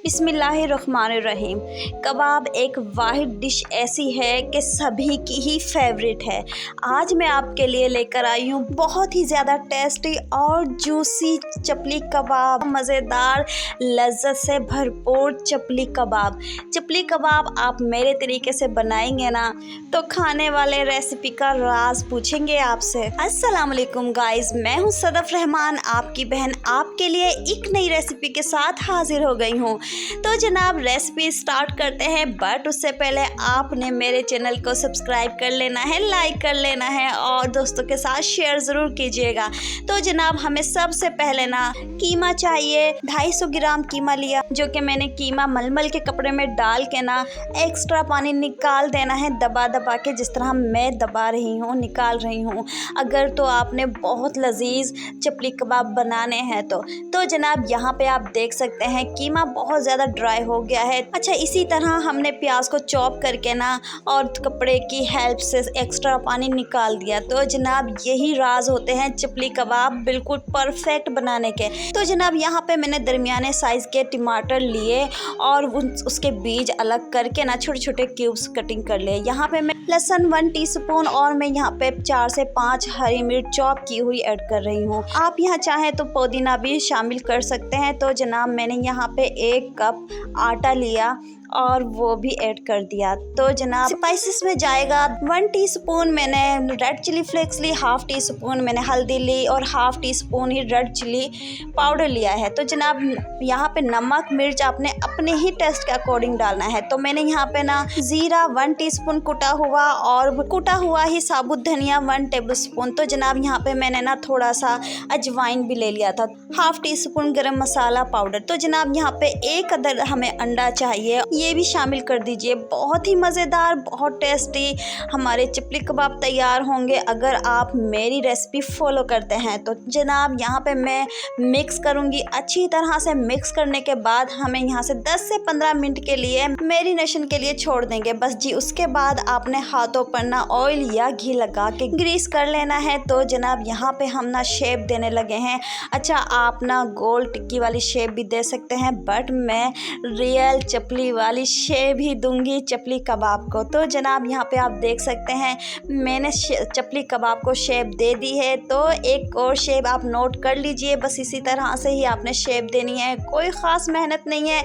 बिस्मिल्लाहिर्रहमानिर्रहीम। कबाब एक वाहिद डिश ऐसी है कि सभी की ही फेवरेट है। आज मैं आपके लिए लेकर आई हूँ बहुत ही ज़्यादा टेस्टी और जूसी चपली कबाब, मज़ेदार लज्जत से भरपूर चपली कबाब। चपली कबाब आप मेरे तरीके से बनाएंगे ना तो खाने वाले रेसिपी का राज पूछेंगे आपसे। अस्सलाम वालेकुम गाइस, मैं हूँ सदफ रहमान, आपकी बहन आपके लिए एक नई रेसिपी के साथ हाजिर हो गई हूँ। तो जनाब रेसिपी स्टार्ट करते हैं, बट उससे पहले आपने मेरे चैनल को सब्सक्राइब कर लेना है, लाइक कर लेना है और दोस्तों के साथ शेयर ज़रूर कीजिएगा। तो जनाब हमें सबसे पहले ना कीमा चाहिए। 250 ग्राम कीमा लिया, जो कि मैंने कीमा मलमल के कपड़े में डाल के ना एक्स्ट्रा पानी निकाल देना है, दबा दबा के, जिस तरह मैं दबा रही हूँ निकाल रही हूँ। अगर तो आपने बहुत लजीज चपली कबाब बनाने हैं तो जनाब यहाँ पे आप देख सकते हैं कीमा बहुत ज़्यादा ड्राई हो गया है। अच्छा, इसी तरह हमने प्याज को चॉप करके ना और कपड़े की हेल्प से एक्स्ट्रा पानी निकाल दिया। तो जनाब यही राज होते हैं चपली कबाब बिल्कुल परफेक्ट बनाने के। तो जनाब यहाँ पे मैंने दरमियाने साइज़ के टमाटर लिए और उसके बीज अलग करके ना छोटे छोटे क्यूब्स कटिंग कर लिए। यहाँ पे मैं लहसुन 1 टीस्पून और मैं यहाँ पे 4 से 5 हरी मिर्च चॉप की हुई ऐड कर रही हूँ। आप यहाँ चाहें तो पुदीना भी शामिल कर सकते हैं। तो जनाब मैंने यहाँ पे 1 कप आटा लिया और वो भी ऐड कर दिया। तो जनाब स्पाइसेस में जाएगा 1 टीस्पून मैंने रेड चिली फ्लेक्स ली, 1/2 टीस्पून मैंने हल्दी ली और 1/2 टीस्पून ही रेड चिली पाउडर लिया है। तो जनाब यहाँ पे नमक मिर्च आपने अपने ही टेस्ट के अकॉर्डिंग डालना है। तो मैंने यहाँ पे ना ज़ीरा 1 टीस्पून कुटा हुआ और कुटा हुआ ही साबुत धनिया 1 टेबलस्पून। तो जनाब यहाँ पे मैंने ना थोड़ा सा अजवाइन भी ले लिया था, 1/2 टीस्पून गरम मसाला पाउडर। तो जनाब यहाँ पे 1 अदद हमें अंडा चाहिए, ये भी शामिल कर दीजिए। बहुत ही मज़ेदार, बहुत टेस्टी हमारे चपली कबाब तैयार होंगे अगर आप मेरी रेसिपी फॉलो करते हैं। तो जनाब यहाँ पे मैं मिक्स करूँगी। अच्छी तरह से मिक्स करने के बाद हमें यहाँ से 10 से 15 मिनट के लिए मैरिनेशन के लिए छोड़ देंगे बस जी। उसके बाद आपने हाथों पर ना ऑयल या घी लगा के ग्रीस कर लेना है। तो जनाब यहाँ पे हम ना शेप देने लगे हैं। अच्छा, आप ना गोल टिक्की वाली शेप भी दे सकते हैं, बट मैं रियल चपली वाली शेप ही दूंगी चपली कबाब को। तो जनाब यहाँ पे आप देख सकते हैं मैंने चपली कबाब को शेप दे दी है। तो एक और शेप आप नोट कर लीजिए, बस इसी तरह से ही आपने शेप देनी है, कोई ख़ास मेहनत नहीं है।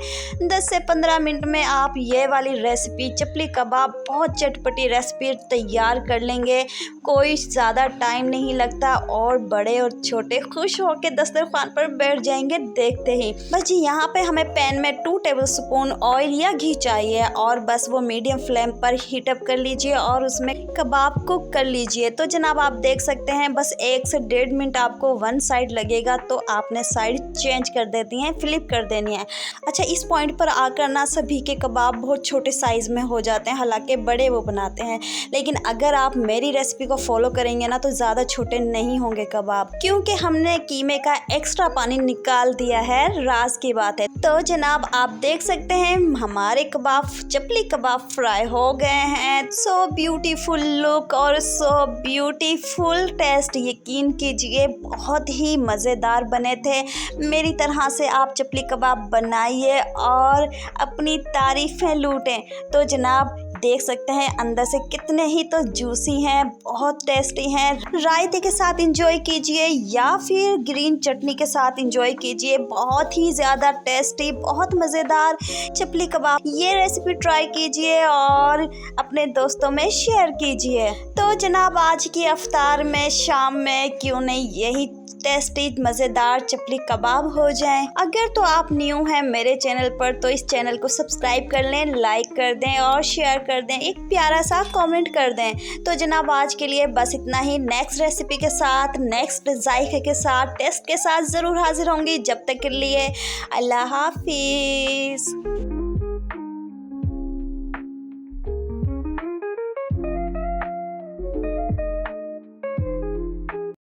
10 से 15 मिनट में आप ये वाली रेसिपी चपली कबाब बहुत चटपटी रेसिपी तैयार कर लेंगे। कोई ज़्यादा टाइम नहीं लगता और बड़े और छोटे खुश होकर दस्तरखान पर बैठ जाएंगे देखते ही। बस जी यहाँ पे हमें पैन में 2 टेबलस्पून ऑयल या घी चाहिए और बस वो मीडियम फ्लेम पर हीट अप कर लीजिए और उसमें कबाब कुक कर लीजिए। तो जनाब आप देख सकते हैं बस 1 से 1.5 मिनट आपको वन साइड लगेगा, तो आपने साइड चेंज कर देती हैं, फ्लिप कर देनी है। अच्छा, इस पॉइंट पर आकर ना सभी के कबाब बहुत छोटे साइज़ में हो जाते हैं, हालांकि बड़े वो बनाते हैं, लेकिन अगर आप मेरी रेसिपी को फॉलो करेंगे ना तो ज़्यादा छोटे नहीं होंगे कबाब, क्योंकि हमने कीमे का एक्स्ट्रा पानी निकाल दिया है। राज की बात है। तो जनाब आप देख सकते हैं हमारे कबाब चपली कबाब फ्राई हो गए हैं। सो ब्यूटीफुल लुक और सो ब्यूटीफुल टेस्ट, यकीन कीजिए बहुत ही मज़ेदार बने थे। मेरी तरह से आप चपली कबाब बनाइए और अपनी तारीफ़ें लूटें। तो जनाब देख सकते हैं अंदर से कितने ही तो जूसी हैं, बहुत टेस्टी हैं। रायते के साथ इंजॉय कीजिए या फिर ग्रीन चटनी के साथ इंजॉय कीजिए, बहुत ही ज़्यादा टेस्टी, बहुत मज़ेदार चपली कबाब। ये रेसिपी ट्राई कीजिए और अपने दोस्तों में शेयर कीजिए। तो जनाब आज की अफ्तार में, शाम में क्यों नहीं यही टेस्टी मज़ेदार चपली कबाब हो जाएं। अगर तो आप न्यू हैं मेरे चैनल पर तो इस चैनल को सब्सक्राइब कर लें, लाइक कर दें और शेयर कर दें, एक प्यारा सा कमेंट कर दें। तो जनाब आज के लिए बस इतना ही। नेक्स्ट रेसिपी के साथ, नेक्स्ट जायके के साथ, टेस्ट के साथ ज़रूर हाजिर होंगी। जब तक के लिए अल्लाह हाफिज़।